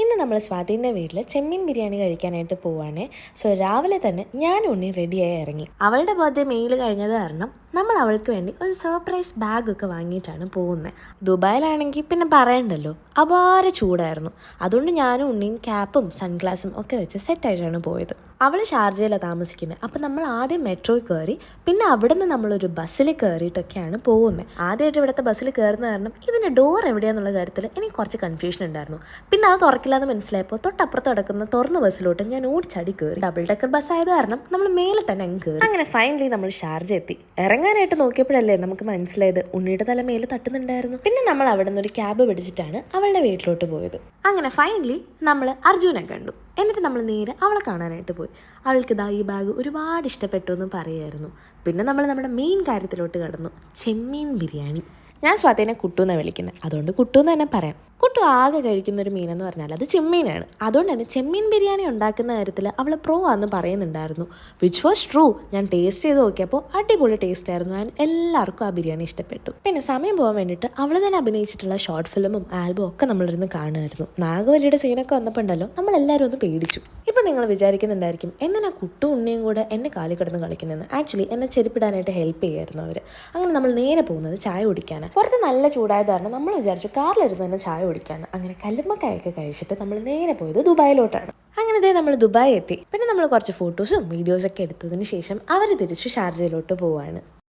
ഇന്ന് നമ്മൾ സ്വാതിൻ്റെ വീട്ടിൽ ചെമ്മീൻ ബിരിയാണി കഴിക്കാനായിട്ട് പോവുകയാണേ. സോ രാവിലെ തന്നെ ഞാൻ ഉണ്ണി റെഡിയായി ഇറങ്ങി. അവളുടെ ബർത്ത്ഡേ മെയിൽ കഴിഞ്ഞത് കാരണം നമ്മൾ അവൾക്ക് വേണ്ടി ഒരു സർപ്രൈസ് ബാഗൊക്കെ വാങ്ങിയിട്ടാണ് പോകുന്നത്. ദുബായിലാണെങ്കിൽ പിന്നെ പറയണ്ടല്ലോ, അപാര ചൂടായിരുന്നു. അതുകൊണ്ട് ഞാനും ഉണ്ണിയും ക്യാപ്പും സൺഗ്ലാസും ഒക്കെ വെച്ച് സെറ്റായിട്ടാണ് പോയത്. അവൾ ഷാർജയിലാണ് താമസിക്കുന്നത്. അപ്പം നമ്മൾ ആദ്യം മെട്രോയിൽ കയറി, പിന്നെ അവിടെ നിന്ന് നമ്മളൊരു ബസ്സിൽ കയറിയിട്ടൊക്കെയാണ് പോകുന്നത്. ആദ്യമായിട്ട് ഇവിടുത്തെ ബസ്സിൽ കയറുന്ന കാരണം ഇതിൻ്റെ ഡോർ എവിടെയാണെന്നുള്ള കാര്യത്തിൽ എനിക്ക് കുറച്ച് കൺഫ്യൂഷൻ ഉണ്ടായിരുന്നു. പിന്നെ അത് തുറക്കില്ലാന്ന് മനസ്സിലായപ്പോൾ തൊട്ടപ്പുറത്ത് കിടക്കുന്ന തുറന്ന ബസ്സിലോട്ട് ഞാൻ ഓടിച്ചാടി കയറി. ഡബിൾ ഡെക്കർ ബസ് ആയത് കാരണം നമ്മൾ മേലെ തന്നെ അങ്ങ് കയറി. അങ്ങനെ ഫൈനലി നമ്മൾ ഷാർജ എത്തി. ഇറങ്ങാനായിട്ട് നോക്കിയപ്പോഴല്ലേ നമുക്ക് മനസ്സിലായത് ഉണ്ണിയുടെ തല മേലെ തട്ടുന്നുണ്ടായിരുന്നു. പിന്നെ നമ്മൾ അവിടെ നിന്ന് ഒരു ക്യാബ് പിടിച്ചിട്ടാണ് അവളുടെ വീട്ടിലോട്ട് പോയത്. അങ്ങനെ ഫൈനലി നമ്മൾ അർജുനെ കണ്ടു. എന്നിട്ട് നമ്മൾ നേരെ അവളെ കാണാനായിട്ട് പോയി. അവൾക്ക് ഈ ബാഗ് ഒരുപാട് ഇഷ്ടപ്പെട്ടു എന്ന് പറയുമായിരുന്നു. പിന്നെ നമ്മൾ നമ്മുടെ മെയിൻ കാര്യത്തിലോട്ട് കടന്നു, ചെമ്മീൻ ബിരിയാണി. ഞാൻ സ്വാതിനെ കുട്ടു എന്നാണ് വിളിക്കുന്നത്, അതുകൊണ്ട് കുട്ടു എന്ന് തന്നെ പറയാം. കുട്ടു ആകെ കഴിക്കുന്ന ഒരു മീനെന്ന് പറഞ്ഞാൽ അത് ചെമ്മീനാണ്. അതുകൊണ്ട് തന്നെ ചെമ്മീൻ ബിരിയാണി ഉണ്ടാക്കുന്ന കാര്യത്തിൽ അവൾ പ്രോ ആണെന്ന് പറയുന്നുണ്ടായിരുന്നു. Which was true. ഞാൻ ടേസ്റ്റ് ചെയ്ത് നോക്കിയപ്പോൾ അടിപൊളി ടേസ്റ്റ് ആയിരുന്നു. ഞാൻ എല്ലാവർക്കും ആ ബിരിയാണി ഇഷ്ടപ്പെട്ടു. പിന്നെ സമയം പോകാൻ വേണ്ടിയിട്ട് അവൾ തന്നെ അഭിനയിച്ചിട്ടുള്ള ഷോർട്ട് ഫിലിമും ആൽബവും ഒക്കെ നമ്മളിരുന്ന് കാണുമായിരുന്നു. നാഗവല്ലിയുടെ സീനൊക്കെ വന്നപ്പോൾ ഉണ്ടല്ലോ, നമ്മളെല്ലാവരും ഒന്ന് പേടിച്ചു. ഇപ്പം നിങ്ങൾ വിചാരിക്കുന്നുണ്ടായിരിക്കും എന്തിനാ കുട്ടു ഉണ്ണിയും കൂടെ എന്നെ കാലിൽ കിടന്ന് കളിക്കുന്നതെന്ന്. ആക്ച്വലി എന്നെ ചെരുപ്പിടാനായിട്ട് ഹെൽപ്പ് ചെയ്യുമായിരുന്നു അവർ. അങ്ങനെ നമ്മൾ നേരെ പോകുന്നത് ചായ കുടിക്കാനാണ്. പുറത്ത് നല്ല ചൂടായത് കാരണം നമ്മൾ വിചാരിച്ചു കാറിലിരുന്ന് തന്നെ ചായ കുടിക്കാണ്. അങ്ങനെ കല്ലുമ്മക്കായൊക്കെ കഴിച്ചിട്ട് നമ്മൾ നേരെ പോയത് ദുബായിലോട്ടാണ്. അങ്ങനെ നമ്മൾ ദുബായി എത്തി. പിന്നെ നമ്മൾ കുറച്ച് ഫോട്ടോസും വീഡിയോസൊക്കെ എടുത്തതിന് ശേഷം അവർ തിരിച്ച് ഷാർജയിലോട്ട് പോവാണ്.